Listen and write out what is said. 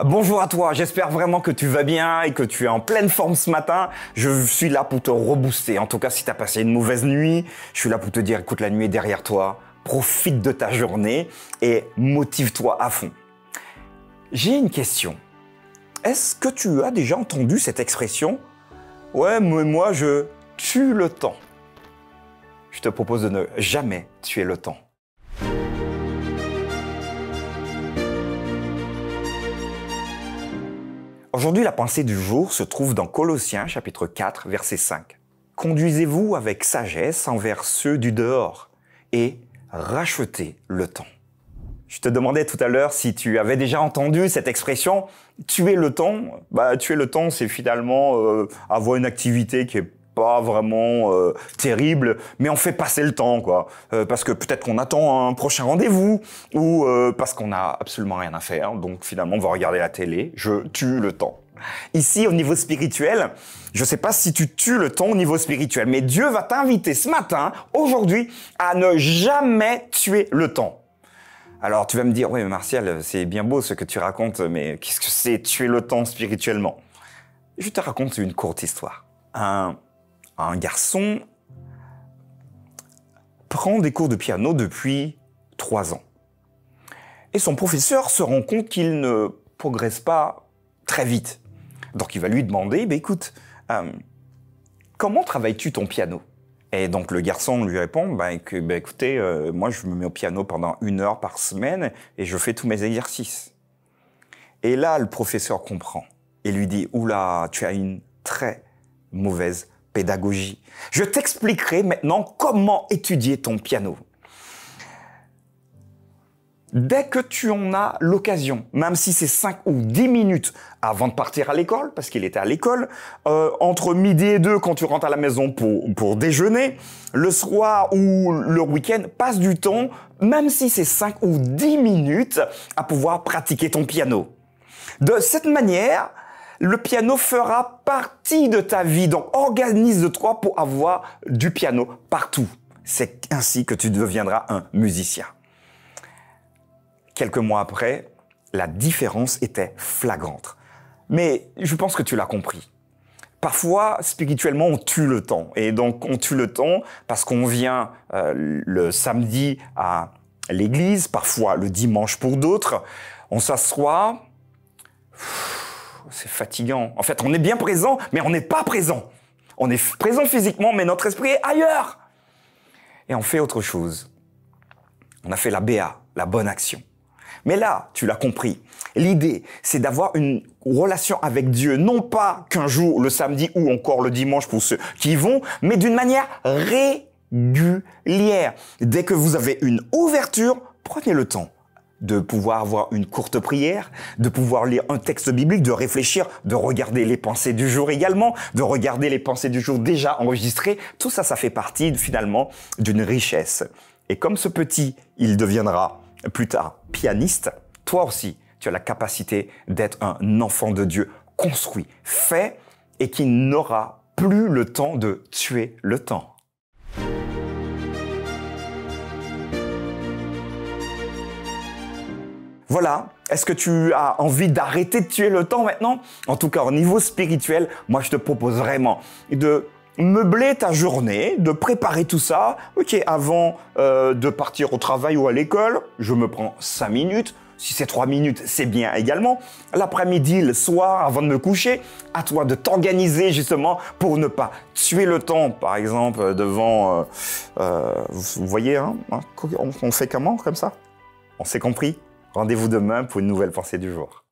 Bonjour à toi, j'espère vraiment que tu vas bien et que tu es en pleine forme ce matin. Je suis là pour te rebooster. En tout cas, si tu as passé une mauvaise nuit, je suis là pour te dire, écoute, la nuit est derrière toi, profite de ta journée et motive-toi à fond. J'ai une question. Est-ce que tu as déjà entendu cette expression? Ouais, mais moi, je tue le temps. Je te propose de ne jamais tuer le temps. Aujourd'hui, la pensée du jour se trouve dans Colossiens chapitre 4, verset 5. Conduisez-vous avec sagesse envers ceux du dehors et rachetez le temps. Je te demandais tout à l'heure si tu avais déjà entendu cette expression « tuer le temps ». Tuer le temps, c'est finalement avoir une activité qui est pas vraiment terrible, mais on fait passer le temps, quoi. Parce que peut-être qu'on attend un prochain rendez-vous ou parce qu'on n'a absolument rien à faire. Donc finalement, on va regarder la télé. Je tue le temps. Ici, au niveau spirituel, je ne sais pas si tu tues le temps au niveau spirituel, mais Dieu va t'inviter ce matin, aujourd'hui, à ne jamais tuer le temps. Alors tu vas me dire, oui, mais Martial, c'est bien beau ce que tu racontes, mais qu'est-ce que c'est tuer le temps spirituellement? Je te raconte une courte histoire. Un garçon prend des cours de piano depuis 3 ans. Et son professeur se rend compte qu'il ne progresse pas très vite. Donc il va lui demander, écoute, comment travailles-tu ton piano? Et donc le garçon lui répond, écoutez, moi je me mets au piano pendant 1 heure par semaine et je fais tous mes exercices. Et là, le professeur comprend et lui dit, oula, tu as une très mauvaise pédagogie. Je t'expliquerai maintenant comment étudier ton piano. Dès que tu en as l'occasion, même si c'est 5 ou 10 minutes avant de partir à l'école, parce qu'il était à l'école, entre midi et 2 quand tu rentres à la maison pour déjeuner, le soir ou le week-end, passe du temps, même si c'est 5 ou 10 minutes, à pouvoir pratiquer ton piano. De cette manière, le piano fera partie de ta vie. Donc, organise-toi pour avoir du piano partout. C'est ainsi que tu deviendras un musicien. Quelques mois après, la différence était flagrante. Mais je pense que tu l'as compris. Parfois, spirituellement, on tue le temps. Et donc, on tue le temps parce qu'on vient le samedi à l'église, parfois le dimanche pour d'autres. On s'assoit. C'est fatigant. En fait, on est bien présent, mais on n'est pas présent. On est présent physiquement, mais notre esprit est ailleurs. Et on fait autre chose. On a fait la BA, la bonne action. Mais là, tu l'as compris, l'idée, c'est d'avoir une relation avec Dieu, non pas qu'un jour, le samedi ou encore le dimanche pour ceux qui y vont, mais d'une manière régulière. Dès que vous avez une ouverture, prenez le temps de pouvoir avoir une courte prière, de pouvoir lire un texte biblique, de réfléchir, de regarder les pensées du jour également, de regarder les pensées du jour déjà enregistrées. Tout ça, ça fait partie finalement d'une richesse. Et comme ce petit, il deviendra plus tard pianiste, toi aussi, tu as la capacité d'être un enfant de Dieu construit, fait et qui n'aura plus le temps de tuer le temps. Voilà, est-ce que tu as envie d'arrêter de tuer le temps maintenant? En tout cas, au niveau spirituel, moi je te propose vraiment de meubler ta journée, de préparer tout ça. Ok, avant de partir au travail ou à l'école, je me prends 5 minutes. Si c'est 3 minutes, c'est bien également. L'après-midi, le soir, avant de me coucher, à toi de t'organiser justement pour ne pas tuer le temps. Par exemple, devant... vous voyez, hein, on fait comment comme ça? On s'est compris? Rendez-vous demain pour une nouvelle pensée du jour.